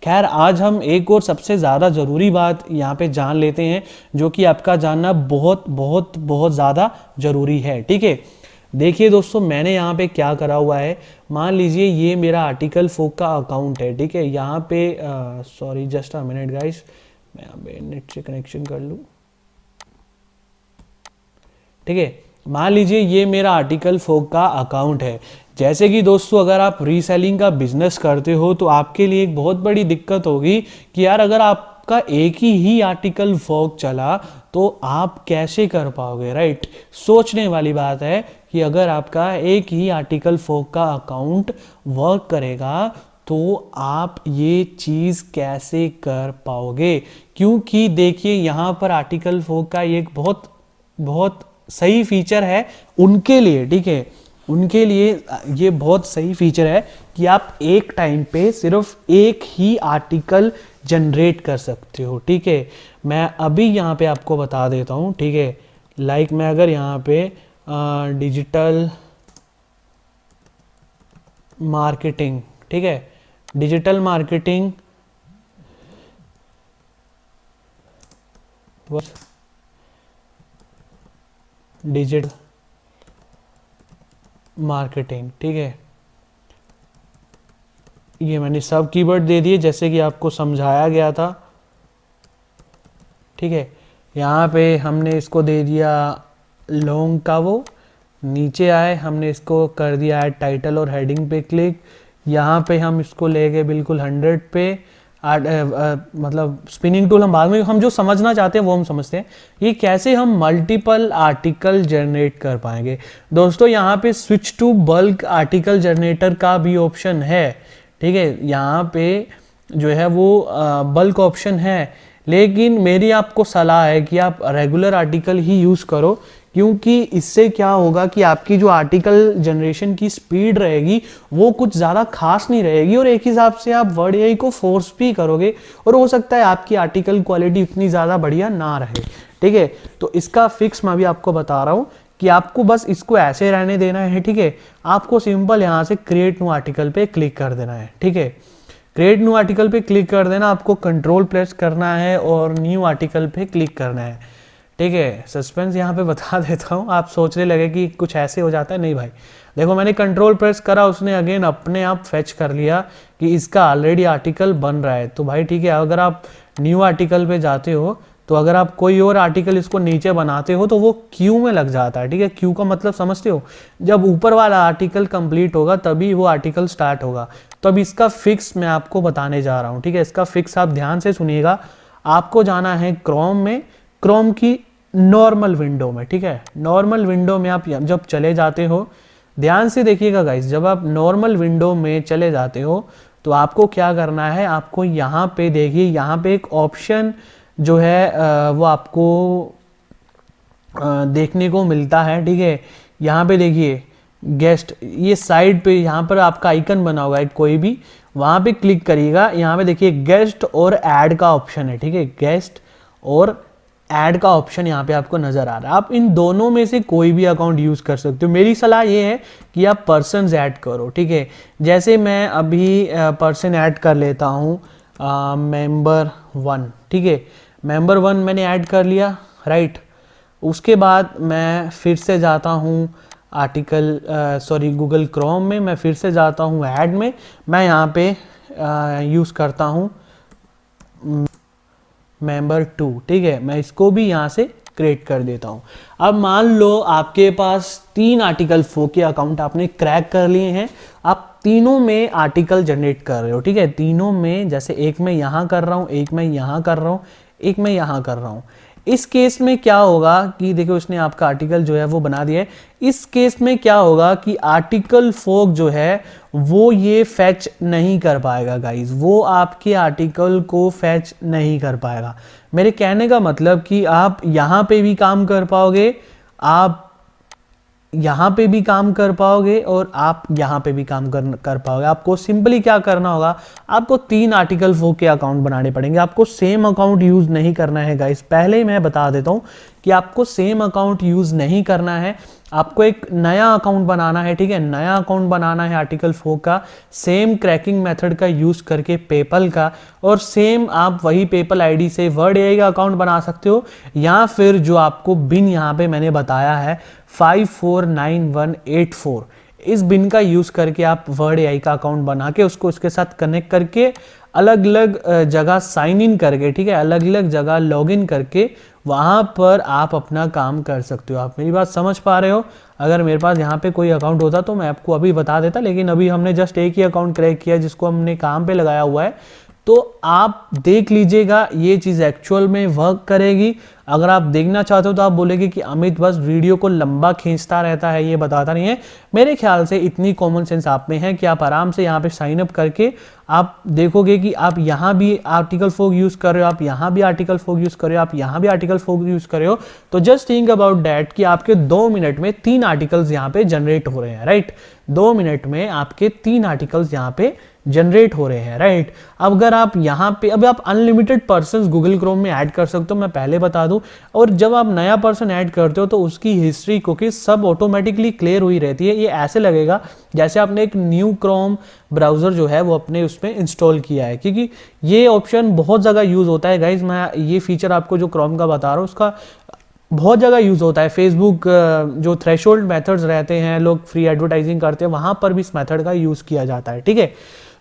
खैर आज हम एक और सबसे ज़्यादा ज़रूरी बात यहाँ पे जान लेते हैं, जो कि आपका जानना बहुत बहुत बहुत ज़्यादा ज़रूरी है। ठीक है, देखिए दोस्तों मैंने यहाँ पे क्या करा हुआ है, मान लीजिए ये मेरा आर्टिकल फोक का अकाउंट है। ठीक है, यहाँ पे sorry just a minute guys, मैं यहाँ पे नेट से कनेक्शन कर लूँ। ठीक है, मान लीजिए ये मेरा आर्टिकल फोक का अकाउंट है। जैसे कि दोस्तों अगर आप रीसेलिंग का बिजनेस करते हो तो आपके लिए एक बहुत बड़ी दिक्कत होगी कि यार अगर आपका एक ही आर्टिकल फोक चला तो आप कैसे कर पाओगे, राइट। सोचने वाली बात है कि अगर आपका एक ही आर्टिकल फोक का अकाउंट वर्क करेगा तो आप ये चीज़ कैसे कर पाओगे, क्योंकि देखिए यहाँ पर आर्टिकल फोक का एक बहुत बहुत सही फीचर है उनके लिए। ठीक है, उनके लिए ये बहुत सही फीचर है कि आप एक टाइम पे सिर्फ एक ही आर्टिकल जनरेट कर सकते हो। ठीक है, मैं अभी यहाँ पे आपको बता देता हूँ। ठीक है, लाइक मैं अगर यहाँ पे डिजिटल मार्केटिंग, ठीक है, डिजिटल मार्केटिंग डिजिटल मार्केटिंग, ठीक है, ये मैंने सब कीवर्ड दे दिए जैसे कि आपको समझाया गया था। ठीक है, यहाँ पे हमने इसको दे दिया लॉन्ग का, वो नीचे आए हमने इसको कर दिया है टाइटल और हेडिंग पे क्लिक। यहाँ पे हम इसको ले गए बिल्कुल 100 पे। मतलब स्पिनिंग टूल हम बाद में, हम जो समझना चाहते हैं वो हम समझते हैं। ये कैसे हम मल्टीपल आर्टिकल जनरेट कर पाएंगे दोस्तों, यहाँ पे switch to bulk article generator का भी ऑप्शन है। ठीक है, यहाँ पे जो है वो बल्क ऑप्शन है, लेकिन मेरी आपको सलाह है कि आप रेगुलर आर्टिकल ही यूज़ करो, क्योंकि इससे क्या होगा कि आपकी जो आर्टिकल जनरेशन की स्पीड रहेगी वो कुछ ज़्यादा खास नहीं रहेगी, और एक हिसाब से आप वर्ड एआई को फोर्स भी करोगे और हो सकता है आपकी आर्टिकल क्वालिटी इतनी ज़्यादा बढ़िया ना रहे। ठीक है, तो इसका फिक्स मैं भी आपको बता रहा हूँ कि आपको बस इसको ऐसे रहने देना है। ठीक है, आपको सिंपल यहाँ से क्रिएट न्यू आर्टिकल पे क्लिक कर देना है। ठीक है, क्रिएट न्यू आर्टिकल पे क्लिक कर देना, आपको कंट्रोल प्रेस करना है और न्यू आर्टिकल पे क्लिक करना है। ठीक है, सस्पेंस यहाँ पे बता देता हूँ, आप सोचने लगे कि कुछ ऐसे हो जाता है, नहीं भाई। देखो मैंने कंट्रोल प्रेस करा, उसने अगेन अपने आप फेच कर लिया कि इसका ऑलरेडी आर्टिकल बन रहा है। तो भाई ठीक है, अगर आप न्यू आर्टिकल पे जाते हो तो अगर आप कोई और आर्टिकल इसको नीचे बनाते हो तो वो क्यू में लग जाता है। ठीक है, क्यू का मतलब समझते हो, जब ऊपर वाला आर्टिकल कंप्लीट होगा तभी वो आर्टिकल स्टार्ट होगा। तो अब इसका फिक्स मैं आपको बताने जा रहा हूँ। ठीक है, इसका फिक्स आप ध्यान से सुनिएगा। आपको जाना है क्रोम में, क्रोम की नॉर्मल विंडो में। ठीक है, नॉर्मल विंडो में आप जब चले जाते हो, ध्यान से देखिएगा गाइस, जब आप नॉर्मल विंडो में चले जाते हो तो आपको क्या करना है, आपको यहाँ पे देखिए, यहाँ पे एक ऑप्शन जो है वो आपको देखने को मिलता है। ठीक है, यहाँ पे देखिए गेस्ट, ये साइड पे यहाँ पर आपका आइकन बना होगा एक कोई भी, वहाँ पे क्लिक करिएगा। यहाँ पे देखिए गेस्ट और ऐड का ऑप्शन है। ठीक है, गेस्ट और ऐड का ऑप्शन यहाँ पे आपको नजर आ रहा है। आप इन दोनों में से कोई भी अकाउंट यूज कर सकते हो। मेरी सलाह ये है कि आप पर्सन्स ऐड करो। ठीक है, जैसे मैं अभी पर्सन ऐड कर लेता हूँ, मेंबर 1। ठीक है, मेंबर 1 मैंने ऐड कर लिया, राइट। उसके बाद मैं फिर से जाता हूँ आर्टिकल गूगल क्रोम में, मैं फिर से जाता हूँ ऐड में, मैं यहाँ पे यूज़ करता हूँ मेंबर 2। ठीक है, मैं इसको भी यहाँ से क्रिएट कर देता हूँ। अब मान लो आपके पास 3 आर्टिकल 4 के अकाउंट आपने क्रैक कर लिए हैं, आप तीनों में आर्टिकल जनरेट कर रहे हो। ठीक है, तीनों में, जैसे एक मैं यहाँ कर रहा हूँ, एक मैं यहाँ कर रहा हूँ, एक मैं यहाँ कर रहा हूँ। इस केस में क्या होगा कि देखो उसने आपका आर्टिकल जो है वो बना दिया है। इस केस में क्या होगा कि आर्टिकल फोक जो है वो ये फैच नहीं कर पाएगा गाइज, वो आपके आर्टिकल को फैच नहीं कर पाएगा। मेरे कहने का मतलब कि आप यहाँ पे भी काम कर पाओगे, आप यहाँ पे भी काम कर पाओगे और आप यहाँ पे भी काम कर पाओगे। आपको सिंपली क्या करना होगा, आपको 3 आर्टिकल 4 के अकाउंट बनाने पड़ेंगे। आपको सेम अकाउंट यूज नहीं करना है गाइस, पहले ही मैं बता देता हूँ कि आपको सेम अकाउंट यूज नहीं करना है, आपको एक नया अकाउंट बनाना है। ठीक है, नया अकाउंट बनाना है आर्टिकल 4 का, सेम क्रैकिंग मेथड का यूज करके पेपल का, और सेम आप वही पेपल आईडी से वर्ड एआई का अकाउंट बना सकते हो, या फिर जो आपको बिन यहाँ पे मैंने बताया है 549184, इस बिन का यूज करके आप वर्ड एआई का अकाउंट बना के उसको उसके साथ कनेक्ट करके अलग अलग जगह साइन इन करके, ठीक है, अलग अलग जगह लॉग इन करके वहां पर आप अपना काम कर सकते हो। आप मेरी बात समझ पा रहे हो? अगर मेरे पास यहाँ पे कोई अकाउंट होता तो मैं आपको अभी बता देता, लेकिन अभी हमने जस्ट एक ही अकाउंट क्रैक किया जिसको हमने काम पे लगाया हुआ है। तो आप देख लीजिएगा ये चीज़ एक्चुअल में वर्क करेगी। अगर आप देखना चाहते हो तो आप बोलेंगे कि अमित बस वीडियो को लंबा खींचता रहता है, ये बताता नहीं है। मेरे ख्याल से इतनी कॉमन सेंस आप में है कि आप आराम से यहाँ पे साइन अप करके आप देखोगे कि आप यहाँ भी आर्टिकल 4 यूज कर रहे हो, आप यहाँ भी आर्टिकल 4 यूज कर रहे हो, आप यहाँ भी आर्टिकल 4 यूज कर रहे हो। तो जस्ट थिंक अबाउट दैट कि आपके 2 मिनट में 3 आर्टिकल्स यहाँ पे जनरेट हो रहे हैं, राइट। 2 मिनट में आपके 3 आर्टिकल्स यहाँ पे जनरेट हो रहे हैं, राइट। अब अगर आप यहाँ पे, अब आप अनलिमिटेड पर्सन्स गूगल क्रोम में ऐड कर सकते हो, मैं पहले बता दूं। और जब आप नया पर्सन ऐड करते हो तो उसकी हिस्ट्री कुकीज सब ऑटोमेटिकली क्लियर हुई रहती है। ये ऐसे लगेगा जैसे आपने एक न्यू क्रोम ब्राउजर जो है वो अपने उसमें इंस्टॉल किया है, क्योंकि ये ऑप्शन बहुत जगह यूज होता है गाइज। मैं ये फीचर आपको जो क्रोम का बता रहा हूँ उसका बहुत जगह यूज होता है। फेसबुक जो थ्रेशोल्ड मेथड्स रहते हैं, लोग फ्री एडवर्टाइजिंग करते हैं, वहां पर भी इस मेथड का यूज किया जाता है, ठीक है।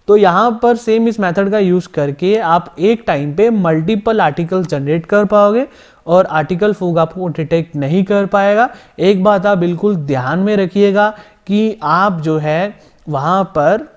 तो यहाँ पर सेम इस मेथड का यूज करके आप एक टाइम पे मल्टीपल आर्टिकल जनरेट कर पाओगे और आर्टिकल 4 आपको डिटेक्ट नहीं कर पाएगा। एक बात आप बिल्कुल ध्यान में रखिएगा कि आप जो है वहां पर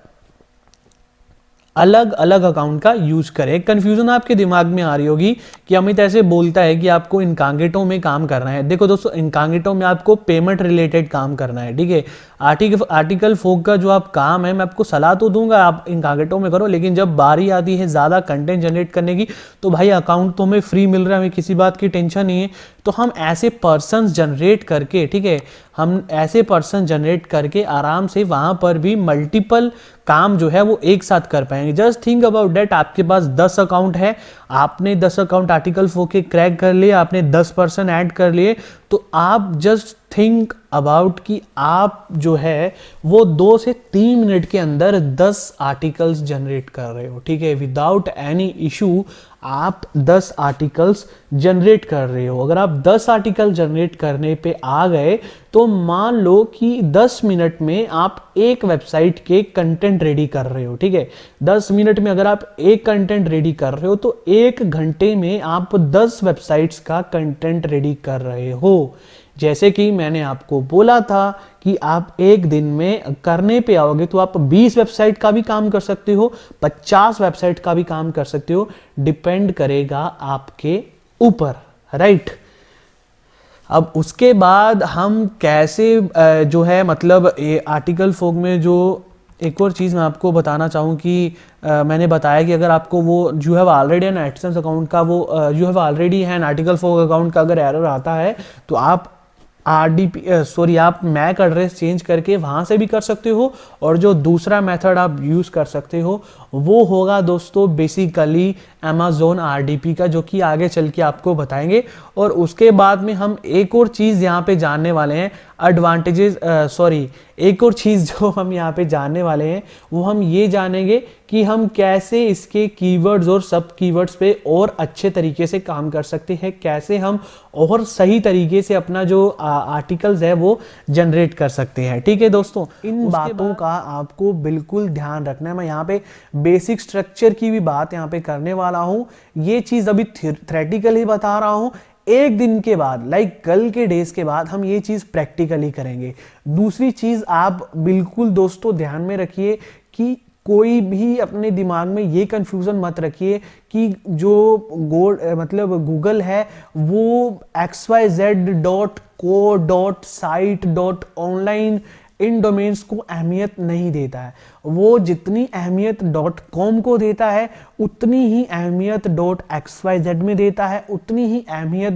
अलग अलग अकाउंट का यूज करें। कंफ्यूजन आपके दिमाग में आ रही होगी कि अमित ऐसे बोलता है कि आपको इनकॉग्निटो में काम करना है। देखो दोस्तों, इनकॉग्निटो में आपको पेमेंट रिलेटेड काम करना है, ठीक है। आर्टिकल फोक का जो आप काम है, मैं आपको सलाह तो दूंगा आप इनकॉग्निटो में करो, लेकिन जब बारी आती है ज़्यादा कंटेंट जनरेट करने की, तो भाई अकाउंट तो हमें फ्री मिल रहा है, हमें किसी बात की टेंशन नहीं है। तो हम ऐसे पर्सन जनरेट करके, ठीक है, हम ऐसे पर्सन जनरेट करके आराम से वहाँ पर भी मल्टीपल काम जो है वो एक साथ कर पाएंगे। जस्ट थिंक अबाउट डेट, आपके पास 10 अकाउंट है, आपने 10 अकाउंट आर्टिकल फोक के क्रैक कर लिए, आपने 10 पर्सन ऐड कर लिए, तो आप जस्ट थिंक अबाउट कि आप जो है वो 2 से 3 मिनट के अंदर 10 आर्टिकल्स जनरेट कर रहे हो, ठीक है, विदाउट एनी इशू आप 10 आर्टिकल्स जनरेट कर रहे हो। अगर आप 10 आर्टिकल जनरेट करने पे आ गए तो मान लो कि 10 मिनट में आप एक वेबसाइट के कंटेंट रेडी कर रहे हो, ठीक है। 10 मिनट में अगर आप एक कंटेंट रेडी कर रहे हो तो 1 घंटे में आप 10 वेबसाइट्स का कंटेंट रेडी कर रहे हो। जैसे कि मैंने आपको बोला था कि आप एक दिन में करने पे आओगे तो आप 20 वेबसाइट का भी काम कर सकते हो, 50 वेबसाइट का भी काम कर सकते हो, डिपेंड करेगा आपके ऊपर, राइट। अब उसके बाद हम कैसे जो है मतलब आर्टिकल फोक में जो एक और चीज़ मैं आपको बताना चाहूँ कि मैंने बताया कि अगर आपको वो you have already an AdSense account का वो you have already an article फोक अकाउंट का अगर एरर आता है तो आप आप मैक एड्रेस चेंज करके वहाँ से भी कर सकते हो, और जो दूसरा मेथड आप यूज़ कर सकते हो वो होगा दोस्तों बेसिकली अमेज़ॉन RDP का, जो कि आगे चल के आपको बताएंगे। और उसके बाद में हम एक और चीज़ यहाँ पे जानने वाले हैं, एक और चीज़ जो हम यहाँ पे जानने वाले हैं वो हम ये जानेंगे कि हम कैसे इसके कीवर्ड्स और सब कीवर्ड्स पे और अच्छे तरीके से काम कर सकते हैं, कैसे हम और सही तरीके से अपना जो आर्टिकल्स है वो जनरेट कर सकते हैं, ठीक है दोस्तों। इन बातों का आपको बिल्कुल ध्यान रखना है। मैं यहाँ पे बेसिक स्ट्रक्चर की भी बात यहाँ पे करने वाला हूँ, ये चीज़ अभी थ्योरेटिकली बता रहा हूँ। एक दिन के बाद, लाइक कल के डेज के बाद, हम ये चीज़ प्रैक्टिकली करेंगे। दूसरी चीज़ आप बिल्कुल दोस्तों ध्यान में रखिए कि कोई भी अपने दिमाग में ये कंफ्यूजन मत रखिए कि जो गूगल है वो xyz.co.site.online इन डोमेन्स को अहमियत नहीं देता है। वो जितनी अहमियत .com को देता है उतनी ही अहमियत .xyz में देता है, उतनी ही अहमियत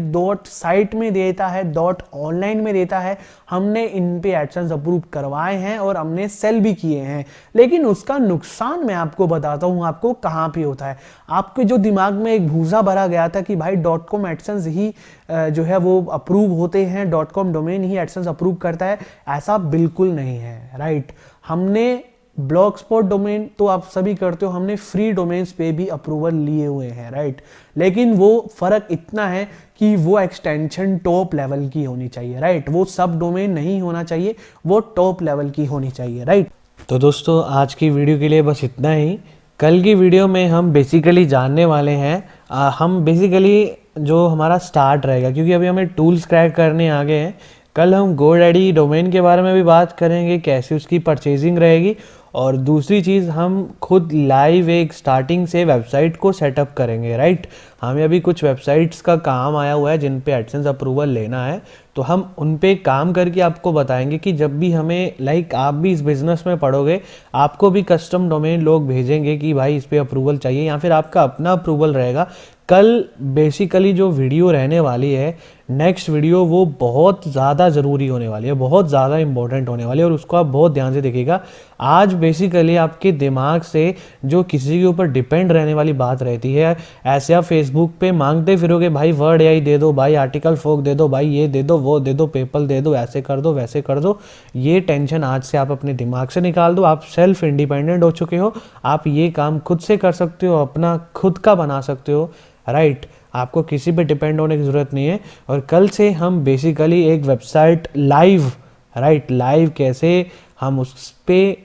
.site में देता है, .online में देता है। हमने इन पे एडसेंस अप्रूव करवाए हैं और हमने सेल भी किए हैं, लेकिन उसका नुकसान मैं आपको बताता हूँ आपको कहाँ पे होता है। आपके जो दिमाग में एक भूसा भरा गया था कि भाई .com एडसेंस ही जो है वो अप्रूव होते हैं, .com डोमेन ही एडसेंस अप्रूव करता है, ऐसा बिल्कुल नहीं है, राइट। हमने ब्लॉग स्पॉट डोमेन तो आप सभी करते हो, हमने फ्री डोमेन्स पे भी अप्रूवल लिए हुए हैं, राइट। लेकिन वो फर्क इतना है कि वो एक्सटेंशन टॉप लेवल की होनी चाहिए, राइट। वो सब डोमेन नहीं होना चाहिए, वो टॉप लेवल की होनी चाहिए, राइट। तो दोस्तों आज की वीडियो के लिए बस इतना ही। कल की वीडियो में हम बेसिकली जानने वाले हैं हम बेसिकली जो हमारा स्टार्ट रहेगा, क्योंकि अभी हमें टूल्स क्रैक करने आ गए हैं। कल हम GoDaddy डोमेन के बारे में भी बात करेंगे, कैसे उसकी परचेजिंग रहेगी, और दूसरी चीज़ हम खुद लाइव एक स्टार्टिंग से वेबसाइट को सेटअप करेंगे, राइट। हमें अभी कुछ वेबसाइट्स का काम आया हुआ है जिन पे एडसेंस अप्रूवल लेना है, तो हम उन पे काम करके आपको बताएंगे कि जब भी हमें आप भी इस बिज़नेस में पढ़ोगे, आपको भी कस्टम डोमेन लोग भेजेंगे कि भाई इस पे अप्रूवल चाहिए, या फिर आपका अपना अप्रूवल रहेगा। कल बेसिकली जो वीडियो रहने वाली है, नेक्स्ट वीडियो, वो बहुत ज़्यादा ज़रूरी होने वाली है, बहुत ज़्यादा इंपॉर्टेंट होने वाली है, और उसको आप बहुत ध्यान से देखिएगा। आज बेसिकली आपके दिमाग से जो किसी के ऊपर डिपेंड रहने वाली बात रहती है, ऐसे आप फेसबुक पे मांगते फिरोगे भाई वर्ड AI दे दो, भाई आर्टिकल फोक दे दो, भाई ये दे दो, वो दे दो, पेपल दे दो, ऐसे कर दो, वैसे कर दो। ये टेंशन आज से आप अपने दिमाग से निकाल दो। आप सेल्फ इंडिपेंडेंट हो चुके हो, आप ये काम खुद से कर सकते हो, अपना खुद का बना सकते हो, राइट। आपको किसी पे डिपेंड होने की ज़रूरत नहीं है। और कल से हम बेसिकली एक वेबसाइट लाइव, राइट, लाइव कैसे हम उस पे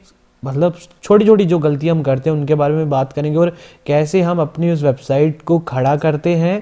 छोटी छोटी जो गलतियां हम करते हैं उनके बारे में बात करेंगे, और कैसे हम अपनी उस वेबसाइट को खड़ा करते हैं,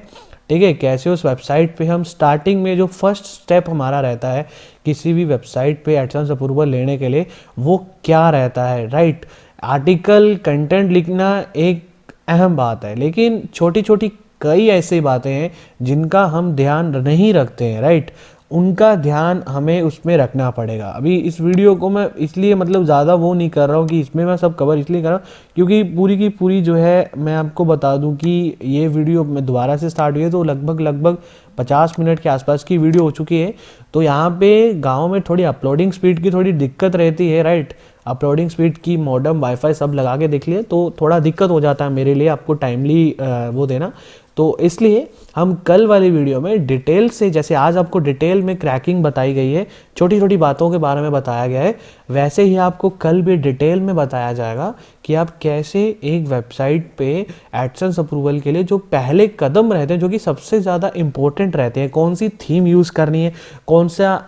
ठीक है। कैसे उस वेबसाइट पे हम स्टार्टिंग में जो फर्स्ट स्टेप हमारा रहता है किसी भी वेबसाइट पे एडसेंस अप्रूवल लेने के लिए, वो क्या रहता है, राइट। आर्टिकल कंटेंट लिखना एक अहम बात है, लेकिन छोटी छोटी कई ऐसी बातें हैं जिनका हम ध्यान नहीं रखते हैं, राइट। उनका ध्यान हमें उसमें रखना पड़ेगा। अभी इस वीडियो को मैं इसलिए मतलब ज़्यादा वो नहीं कर रहा हूँ कि इसमें मैं सब कवर इसलिए कर रहा हूँ क्योंकि पूरी की पूरी जो है मैं आपको बता दूँ कि ये वीडियो मैं दोबारा से स्टार्ट हुई है तो लगभग 50 मिनट के आसपास की वीडियो हो चुकी है। तो यहाँ पे गाँव में थोड़ी अपलोडिंग स्पीड की थोड़ी दिक्कत रहती है, राइट। अपलोडिंग स्पीड की मॉडेम वाईफाई सब लगा के देख लिए तो थोड़ा दिक्कत हो जाता है मेरे लिए आपको टाइमली वो देना। तो इसलिए हम कल वाली वीडियो में डिटेल से, जैसे आज आपको डिटेल में क्रैकिंग बताई गई है, छोटी छोटी बातों के बारे में बताया गया है, वैसे ही आपको कल भी डिटेल में बताया जाएगा कि आप कैसे एक वेबसाइट पे एडसेंस अप्रूवल के लिए जो पहले कदम रहते हैं, जो कि सबसे ज़्यादा इंपॉर्टेंट रहते हैं, कौन सी थीम यूज़ करनी है, कौन सा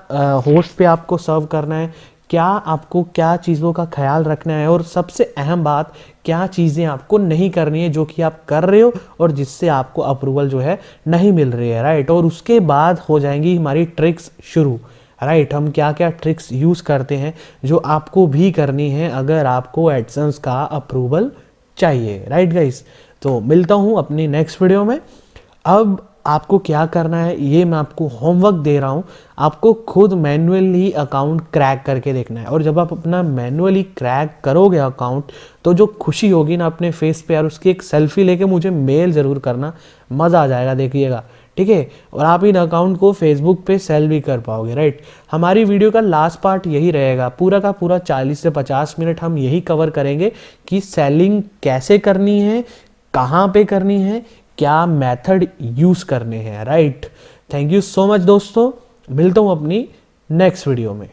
होस्ट पे आपको सर्व करना है, क्या आपको क्या चीज़ों का ख्याल रखना है, और सबसे अहम बात क्या चीज़ें आपको नहीं करनी है जो कि आप कर रहे हो और जिससे आपको अप्रूवल जो है नहीं मिल रही है, राइट। और उसके बाद हो जाएंगी हमारी ट्रिक्स शुरू, राइट। हम क्या क्या ट्रिक्स यूज़ करते हैं जो आपको भी करनी है अगर आपको एडसेंस का अप्रूवल चाहिए, राइट गाइस। तो मिलता हूँ अपनी नेक्स्ट वीडियो में। अब आपको क्या करना है ये मैं आपको होमवर्क दे रहा हूँ, आपको खुद मैन्युअली अकाउंट क्रैक करके देखना है। और जब आप अपना मैन्युअली क्रैक करोगे अकाउंट तो जो खुशी होगी ना अपने फेस पे यार, उसकी एक सेल्फी लेके मुझे मेल ज़रूर करना, मज़ा आ जाएगा, देखिएगा, ठीक है। और आप इन अकाउंट को फेसबुक पे सेल भी कर पाओगे, राइट। हमारी वीडियो का लास्ट पार्ट यही रहेगा, पूरा का पूरा 40 से 50 मिनट हम यही कवर करेंगे कि सेलिंग कैसे करनी है, कहाँ पे करनी है, क्या मेथड यूज करने हैं, right. Thank you so much दोस्तों, मिलता हूं अपनी नेक्स्ट वीडियो में।